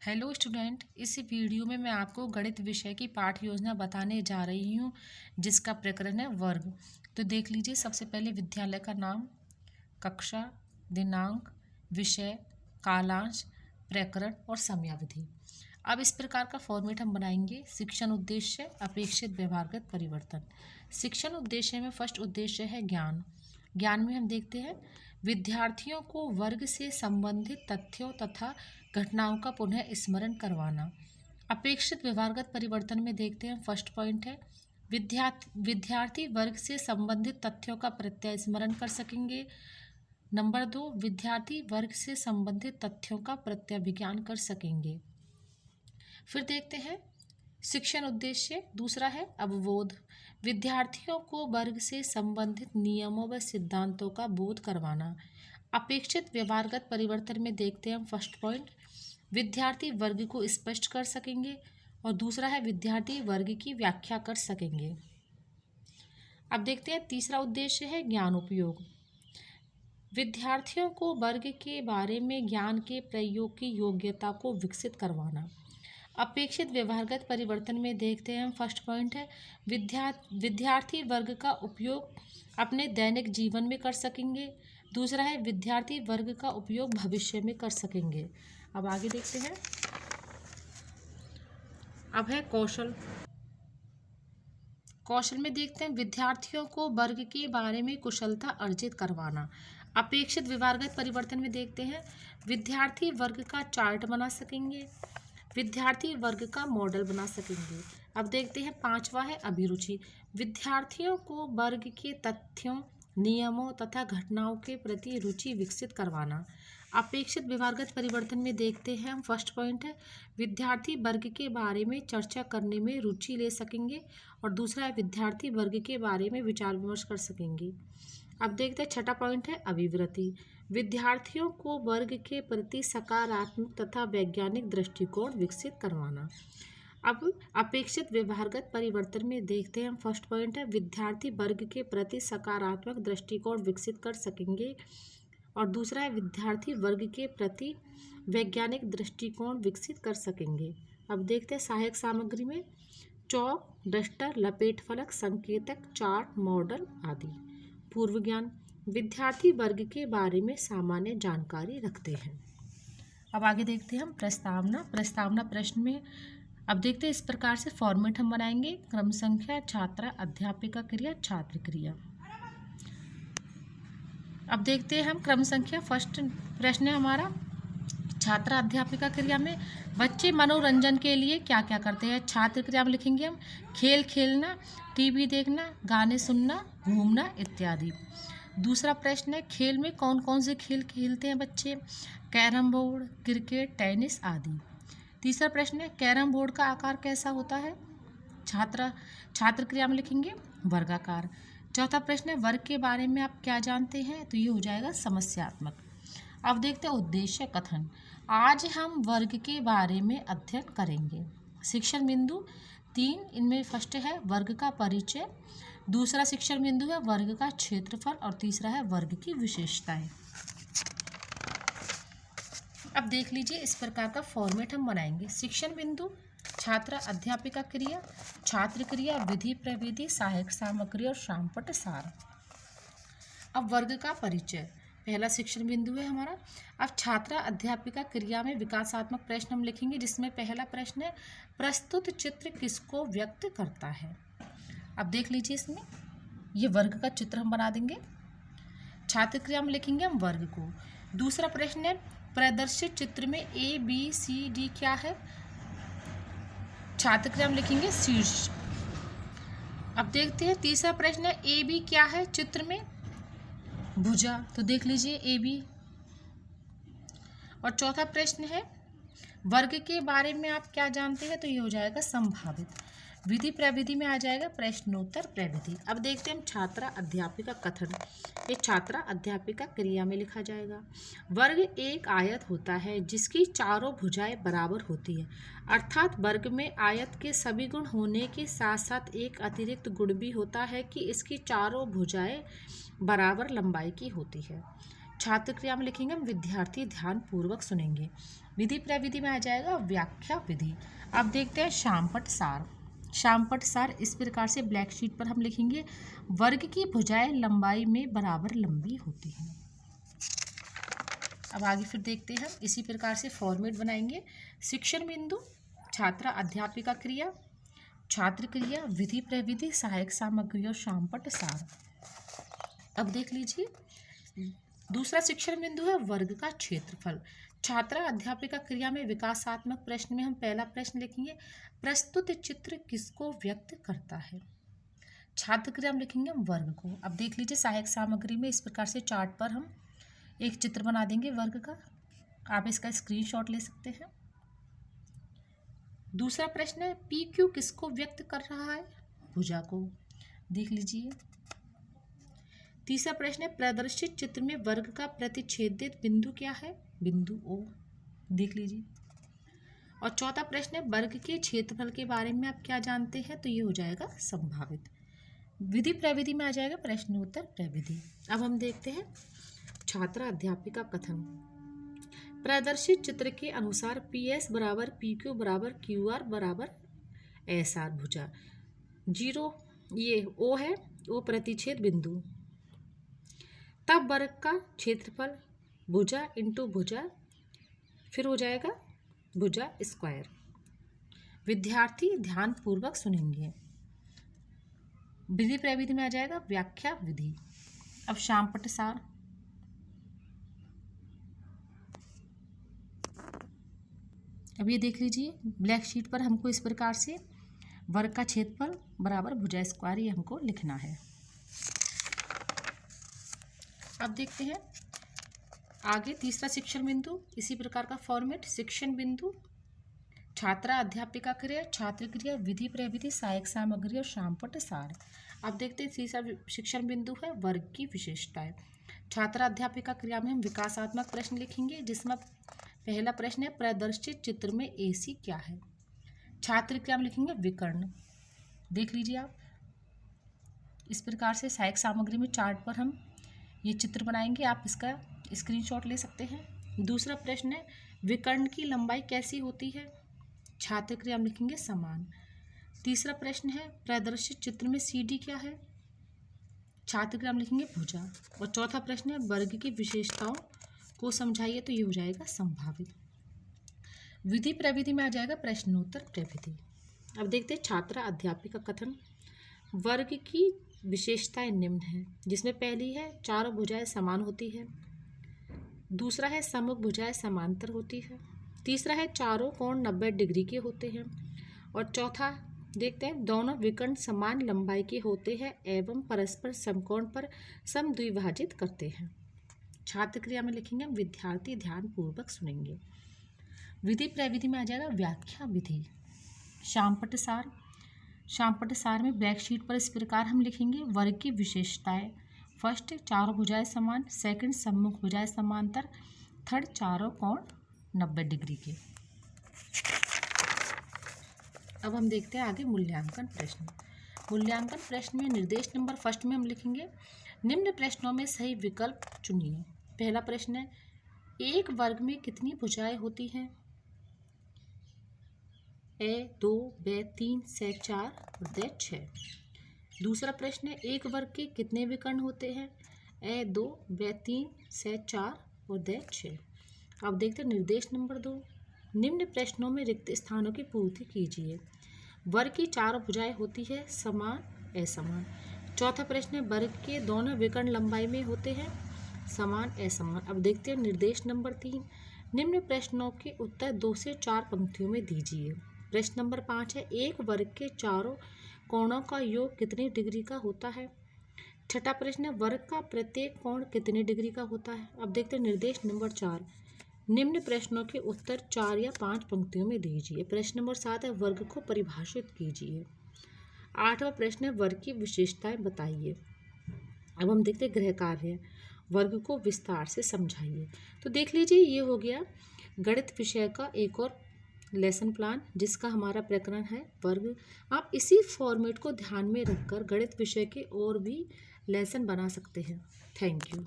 Hello student, इस video में मैं आपको गणित विषय की पाठ योजना बताने जा रही हूँ जिसका प्रकरण है वर्ग। तो देख लीजिए, सबसे पहले विद्यालय का नाम, कक्षा, दिनांक, विषय, कालांश, प्रकरण और समयावधि। अब इस प्रकार का फॉर्मेट हम बनाएंगे। शिक्षण उद्देश्य, अपेक्षित व्यवहारगत परिवर्तन। शिक्षण उद्देश्य में फर्स्ट उद्देश्य है ज्ञान। ज्ञान में हम देखते हैं विद्यार्थियों को वर्ग से संबंधित तथ्यों तथा घटनाओं का पुनः स्मरण करवाना। अपेक्षित व्यवहारगत परिवर्तन में देखते हैं, फर्स्ट पॉइंट है विद्यार्थी वर्ग से संबंधित तथ्यों का प्रत्यय स्मरण कर सकेंगे। नंबर 2, विद्यार्थी वर्ग से संबंधित तथ्यों का प्रत्याभिज्ञान कर सकेंगे। फिर देखते हैं शिक्षण उद्देश्य, दूसरा है अवबोध। विद्यार्थियों को वर्ग से संबंधित नियमों व सिद्धांतों का बोध करवाना। अपेक्षित व्यवहारगत परिवर्तन में देखते हैं हम, फर्स्ट पॉइंट विद्यार्थी वर्ग को स्पष्ट कर सकेंगे और दूसरा है विद्यार्थी वर्ग की व्याख्या कर सकेंगे। अब देखते हैं तीसरा उद्देश्य है ज्ञान उपयोग। विद्यार्थियों को वर्ग के बारे में ज्ञान के प्रयोग की योग्यता को विकसित करवाना। अपेक्षित व्यवहारगत परिवर्तन में देखते हैं हम, फर्स्ट पॉइंट है विद्यार्थी वर्ग का उपयोग अपने दैनिक जीवन में कर सकेंगे। दूसरा है विद्यार्थी वर्ग का उपयोग भविष्य में कर सकेंगे। अब आगे देखते हैं। अब है कौशल। कौशल में देखते हैं विद्यार्थियों को वर्ग के बारे में कुशलता अर्जित करवाना। अपेक्षित व्यवहारगत परिवर्तन में देखते हैं विद्यार्थी वर्ग का चार्ट बना सकेंगे, विद्यार्थी वर्ग का मॉडल बना सकेंगे। अब देखते हैं पांचवा है अभिरुचि। विद्यार्थियों को वर्ग के तथ्यों, नियमों तथा घटनाओं के प्रति रुचि विकसित करवाना। अपेक्षित व्यवहारगत परिवर्तन में देखते हैं हम, फर्स्ट पॉइंट है विद्यार्थी वर्ग के बारे में चर्चा करने में रुचि ले सकेंगे और दूसरा है विद्यार्थी वर्ग के बारे में विचार विमर्श कर सकेंगे। अब देखते हैं छठा पॉइंट है अभिवृत्ति। विद्यार्थियों को वर्ग के प्रति सकारात्मक तथा वैज्ञानिक दृष्टिकोण विकसित करवाना। अब अपेक्षित व्यवहारगत परिवर्तन में देखते हैं हम, फर्स्ट पॉइंट है विद्यार्थी वर्ग के प्रति सकारात्मक दृष्टिकोण विकसित कर सकेंगे और दूसरा है विद्यार्थी वर्ग के प्रति वैज्ञानिक दृष्टिकोण विकसित कर सकेंगे। अब देखते हैं सहायक सामग्री में चौक, डस्टर, लपेट फलक, संकेतक, चार्ट, मॉडल आदि। पूर्व ज्ञान, विद्यार्थी वर्ग के बारे में सामान्य जानकारी रखते हैं। अब आगे देखते हैं हम प्रस्तावना प्रश्न में अब देखते हैं इस प्रकार से फॉर्मेट हम बनाएंगे। क्रम संख्या, छात्रा, अध्यापिका क्रिया, छात्र क्रिया। अब देखते हैं हम क्रम संख्या। फर्स्ट प्रश्न है हमारा, छात्रा अध्यापिका क्रिया में बच्चे मनोरंजन के लिए क्या क्या करते हैं। छात्र क्रिया में लिखेंगे हम खेल खेलना, टीवी देखना, गाने सुनना, घूमना इत्यादि। दूसरा प्रश्न है खेल में कौन कौन से खेल खेलते हैं बच्चे। कैरम बोर्ड, क्रिकेट, टेनिस आदि। तीसरा प्रश्न है कैरम बोर्ड का आकार कैसा होता है। छात्र क्रिया में लिखेंगे वर्गाकार। चौथा प्रश्न है वर्ग के बारे में आप क्या जानते हैं, तो ये हो जाएगा समस्यात्मक। अब देखते हैं उद्देश्य कथन। आज हम वर्ग के बारे में अध्ययन करेंगे। शिक्षण बिंदु 3, इनमें फर्स्ट है वर्ग का परिचय, दूसरा शिक्षण बिंदु है वर्ग का क्षेत्रफल और तीसरा है वर्ग की विशेषताएं। अब देख लीजिए इस प्रकार का फॉर्मेट हम बनाएंगे। शिक्षण बिंदु छात्रा अध्यापिका क्रिया, छात्र क्रिया, विधि प्रविधि, सहायक सामग्री और शामपट सार। अब वर्ग का परिचय पहला शिक्षण बिंदु है हमारा। अब छात्रा अध्यापिका क्रिया में विकासात्मक प्रश्न हम लिखेंगे, जिसमें पहला प्रश्न है प्रस्तुत चित्र किसको व्यक्त करता है। अब देख लीजिए इसमें ये वर्ग का चित्र हम बना देंगे। छात्र क्रिया में लिखेंगे हम वर्ग को। दूसरा प्रश्न है प्रदर्शित चित्र में ए बी सी डी क्या है। छात्र क्रिया में लिखेंगे शीर्ष। अब देखते हैं तीसरा प्रश्न है ए बी क्या है चित्र में, भुजा, तो देख लीजिए ए बी। और चौथा प्रश्न है वर्ग के बारे में आप क्या जानते हैं, तो ये हो जाएगा संभावित। विधि प्रविधि में आ जाएगा प्रश्नोत्तर प्रविधि। अब देखते हैं हम छात्रा अध्यापिका कथन। ये छात्रा अध्यापिका क्रिया में लिखा जाएगा। वर्ग एक आयत होता है जिसकी चारों भुजाएं बराबर होती है, अर्थात वर्ग में आयत के सभी गुण होने के साथ साथ एक अतिरिक्त गुण भी होता है कि इसकी चारों भुजाएं बराबर लंबाई की होती है। छात्र क्रिया में लिखेंगे हम विद्यार्थी ध्यान पूर्वक सुनेंगे। विधि प्रविधि में आ जाएगा व्याख्या विधि। अब देखते हैं शामपट सार। शामपट सार इस प्रकार से ब्लैक शीट पर हम लिखेंगे, वर्ग की भुजाएं लंबाई में बराबर लंबी होती हैं। अब आगे फिर देखते हैं, इसी प्रकार से फॉर्मेट बनाएंगे। शिक्षण बिंदु, छात्रा अध्यापिका क्रिया, छात्र क्रिया, विधि प्रविधि, सहायक सामग्री और शामपट सार। अब देख लीजिए, दूसरा शिक्षण बिंदु है वर्ग का क्षेत्रफल। छात्रा अध्यापिका क्रिया में विकासात्मक प्रश्न में हम पहला प्रश्न लिखेंगे, प्रस्तुत चित्र किसको व्यक्त करता है। छात्र क्रिया में लिखेंगे हम वर्ग को। अब देख लीजिए, सहायक सामग्री में इस प्रकार से चार्ट पर हम एक चित्र बना देंगे वर्ग का, आप इसका स्क्रीनशॉट ले सकते हैं। दूसरा प्रश्न है, पी क्यू किसको व्यक्त कर रहा है, भुजा को, देख लीजिए। तीसरा प्रश्न है, प्रदर्शित चित्र में वर्ग का प्रतिच्छेदित बिंदु क्या है, बिंदु ओ, देख लीजिए। और चौथा प्रश्न है, वर्ग के क्षेत्रफल के बारे में आप क्या जानते हैं, तो ये हो जाएगा संभावित। विधि प्रविधि में आ जाएगा प्रश्नोत्तर प्रविधि। अब हम देखते हैं छात्रा अध्यापिका कथन। प्रदर्शित चित्र के अनुसार पी एस बराबर पी क्यू बराबर क्यू आर बराबर एस आर भुजा 0, ये ओ है, ओ प्रतिच्छेद बिंदु, तब वर्ग का क्षेत्रफल भुजा इंटू भुजा फिर हो जाएगा भुजा स्क्वायर। विद्यार्थी ध्यान पूर्वक सुनेंगे। विधि प्रविधि में आ जाएगा व्याख्या विधि। अब शामपट सार। अब ये देख लीजिए, ब्लैक शीट पर हमको इस प्रकार से वर्ग का क्षेत्रफल बराबर भुजा स्क्वायर ये हमको लिखना है। अब देखते हैं आगे तीसरा शिक्षण बिंदु, इसी प्रकार का फॉर्मेट। शिक्षण बिंदु, छात्रा अध्यापिका क्रिया, छात्र क्रिया, विधि प्रविधि, सहायक सामग्री और शामपट सार। अब देखते हैं तीसरा शिक्षण बिंदु है वर्ग की विशेषताएं। छात्रा अध्यापिका क्रिया में हम विकासात्मक प्रश्न लिखेंगे, जिसमें पहला प्रश्न है, प्रदर्शित चित्र में एसी क्या है। छात्र क्रिया में लिखेंगे विकर्ण, देख लीजिए आप। इस प्रकार से सहायक सामग्री में चार्ट पर हम ये चित्र बनाएंगे, आप इसका स्क्रीनशॉट ले सकते हैं। दूसरा प्रश्न है, विकर्ण की लंबाई कैसी होती है। छात्र क्रिया में लिखेंगे समान। तीसरा प्रश्न है, प्रदर्शित चित्र में सीडी क्या है। छात्र क्रिया में लिखेंगे भुजा। और चौथा प्रश्न है, वर्ग की विशेषताओं को समझाइए, तो ये हो जाएगा संभावित। विधि प्रविधि में आ जाएगा प्रश्नोत्तर प्रविधि। अब देखते हैं छात्रा अध्यापिका कथन। वर्ग की विशेषताएं निम्न हैं, जिसमें पहली है चारों भुजाएं समान होती है, दूसरा है सम्मुख भुजाएं समांतर होती है, तीसरा है चारों कोण 90 डिग्री के होते हैं, और चौथा देखते हैं दोनों विकर्ण समान लंबाई के होते हैं एवं परस्पर समकोण पर समद्विभाजित करते हैं। छात्र क्रिया में लिखेंगे विद्यार्थी ध्यान पूर्वक सुनेंगे। विधि प्रविधि में आ जाएगा व्याख्या विधि। शामपट सार। शामपट सार में ब्लैक शीट पर इस प्रकार हम लिखेंगे, वर्ग की विशेषताएं। फर्स्ट, चारों भुजाएं समान। सेकंड, सम्मुख भुजाएं समांतर। थर्ड, चारों कोण 90 डिग्री के। अब हम देखते हैं आगे मूल्यांकन प्रश्न। मूल्यांकन प्रश्न में निर्देश नंबर फर्स्ट में हम लिखेंगे, निम्न प्रश्नों में सही विकल्प चुनिए। पहला प्रश्न है, एक वर्ग में कितनी भुजाएं होती हैं। ए 2, ब 3, से 4 और द 6। दूसरा प्रश्न है, एक वर्ग के कितने विकर्ण होते हैं। ए 2, ब 3, से 4 और द 6। अब देखते हैं निर्देश नंबर 2, निम्न प्रश्नों में रिक्त स्थानों की पूर्ति कीजिए। वर्ग की चारों भुजाएं होती है समान असमान। चौथा प्रश्न है, वर्ग के दोनों विकर्ण लंबाई में होते हैं समान असमान। अब देखते हैं निर्देश नंबर 3, निम्न प्रश्नों के उत्तर 2 से 4 पंक्तियों में दीजिए। प्रश्न नंबर 5 है, एक वर्ग के चारों कोणों का योग कितनी डिग्री का होता है। छठा प्रश्न है, वर्ग का प्रत्येक कोण कितने डिग्री का होता है। अब देखते हैं निर्देश नंबर 4, निम्न प्रश्नों के उत्तर 4 या 5 पंक्तियों में दीजिए। प्रश्न नंबर 7 है, वर्ग को परिभाषित कीजिए। 8वां प्रश्न है, वर्ग की विशेषताएं बताइए। अब हम देखते हैं गृह कार्य, वर्ग को विस्तार से समझाइए। तो देख लीजिए, ये हो गया गणित विषय का एक और लेसन प्लान, जिसका हमारा प्रकरण है वर्ग। आप इसी फॉर्मेट को ध्यान में रखकर गणित विषय के और भी लेसन बना सकते हैं। Thank you.